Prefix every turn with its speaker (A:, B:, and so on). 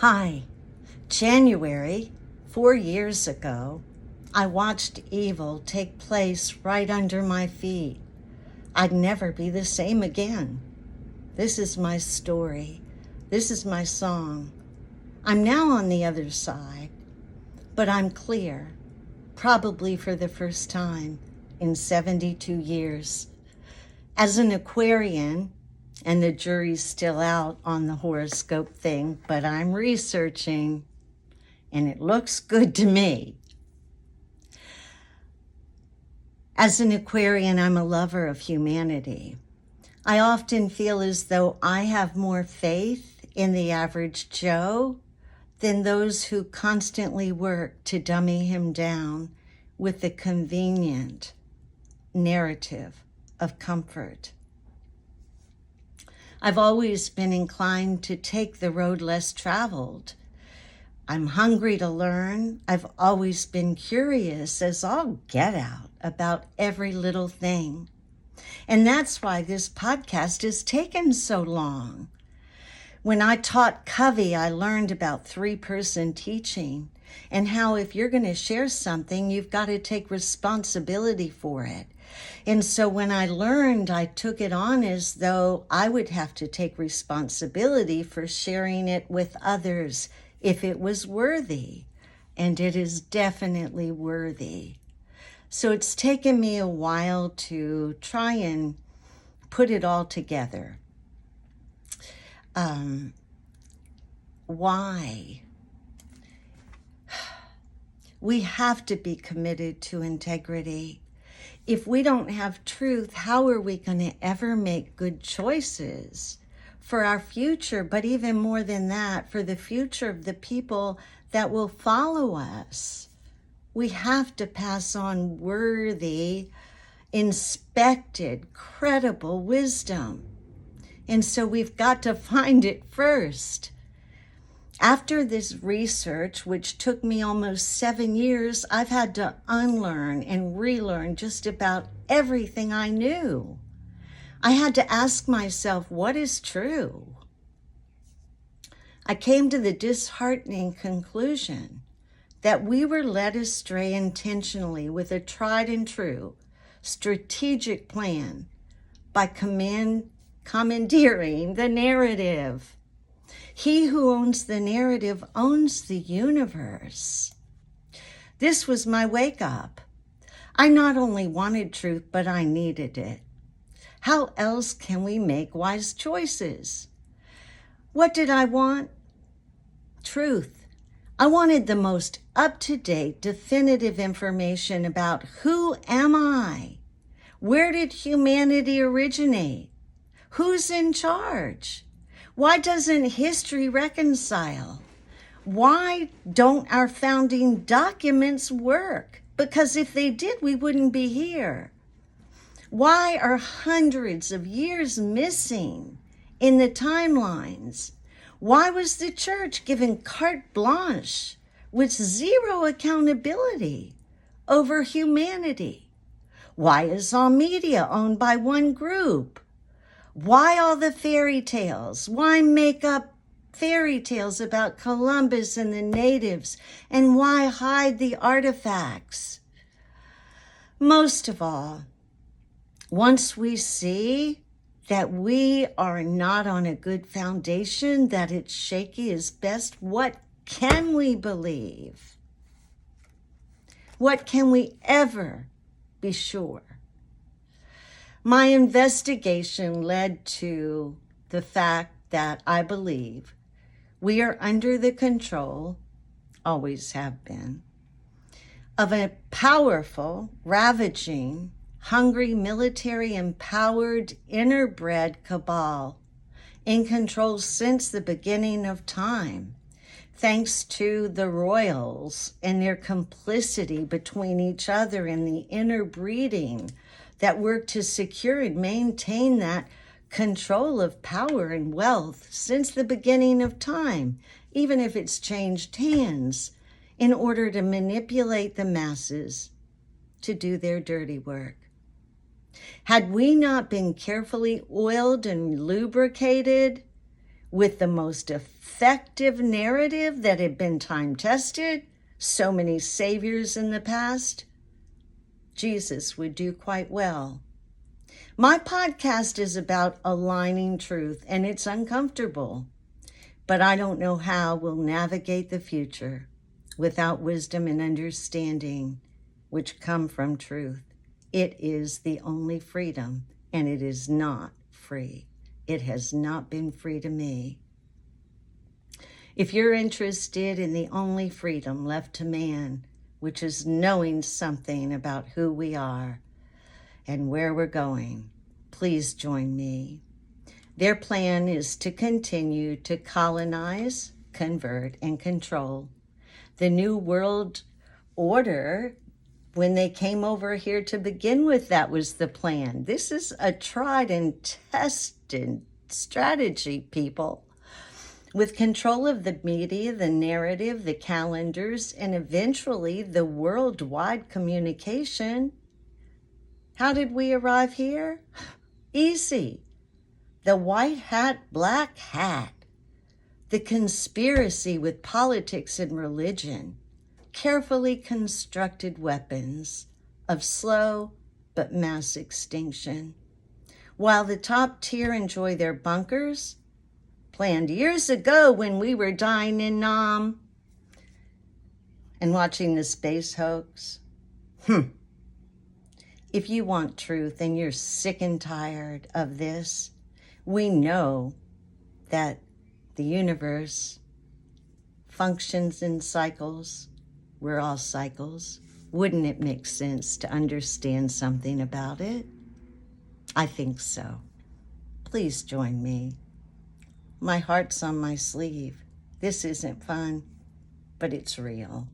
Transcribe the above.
A: Hi. January, 4 years ago, I watched evil take place right under my feet. I'd never be the same again. This is my story. This is my song. I'm now on the other side, but I'm clear, probably for the first time in 72 years. As an Aquarian, and the jury's still out on the horoscope thing, but I'm researching, and it looks good to me. As an Aquarian, I'm a lover of humanity. I often feel as though I have more faith in the average Joe than those who constantly work to dummy him down with the convenient narrative of comfort. I've always been inclined to take the road less traveled. I'm hungry to learn. I've always been curious as all get out about every little thing. And that's why this podcast has taken so long. When I taught Covey, I learned about three-person teaching and how if you're going to share something, you've got to take responsibility for it. And so when I learned, I took it on as though I would have to take responsibility for sharing it with others if it was worthy. And it is definitely worthy. So it's taken me a while to try and put it all together. Why? We have to be committed to integrity. If we don't have truth, how are we going to ever make good choices for our future? But even more than that, for the future of the people that will follow us. We have to pass on worthy, inspected, credible wisdom. And so we've got to find it first. After this research, which took me almost 7 years, I've had to unlearn and relearn just about everything I knew. I had to ask myself, what is true? I came to the disheartening conclusion that we were led astray intentionally with a tried and true strategic plan by commandeering the narrative. He who owns the narrative owns the universe. This was my wake up. I not only wanted truth, but I needed it. How else can we make wise choices? What did I want? Truth. I wanted the most up-to-date, definitive information about who am I? Where did humanity originate? Who's in charge? Why doesn't history reconcile? Why don't our founding documents work? Because if they did, we wouldn't be here. Why are hundreds of years missing in the timelines? Why was the church given carte blanche with zero accountability over humanity? Why is all media owned by one group? Why all the fairy tales? Why make up fairy tales about Columbus and the natives? And why hide the artifacts? Most of all, once we see that we are not on a good foundation, that it's shaky as best, what can we believe? What can we ever be sure? My investigation led to the fact that I believe we are under the control, always have been, of a powerful, ravaging, hungry, military-empowered, inner-bred cabal in control since the beginning of time, thanks to the royals and their complicity between each other and the interbreeding that work to secure and maintain that control of power and wealth since the beginning of time, even if it's changed hands, in order to manipulate the masses to do their dirty work. Had we not been carefully oiled and lubricated, with the most effective narrative that had been time-tested, so many saviors in the past, Jesus would do quite well. My podcast is about aligning truth, and it's uncomfortable, but I don't know how we'll navigate the future without wisdom and understanding, which come from truth. It is the only freedom, and it is not free. It has not been free to me. If you're interested in the only freedom left to man, which is knowing something about who we are and where we're going, please join me. Their plan is to continue to colonize, convert, and control. The New World Order, when they came over here to begin with, that was the plan. This is a tried and tested strategy, people. With control of the media, the narrative, the calendars, and eventually the worldwide communication. How did we arrive here? Easy. The white hat, black hat. The conspiracy with politics and religion. Carefully constructed weapons of slow but mass extinction. While the top tier enjoy their bunkers, planned years ago when we were dying in Nam and watching the space hoax. If you want truth and you're sick and tired of this, we know that the universe functions in cycles. We're all cycles. Wouldn't it make sense to understand something about it? I think so. Please join me. My heart's on my sleeve. This isn't fun, but it's real.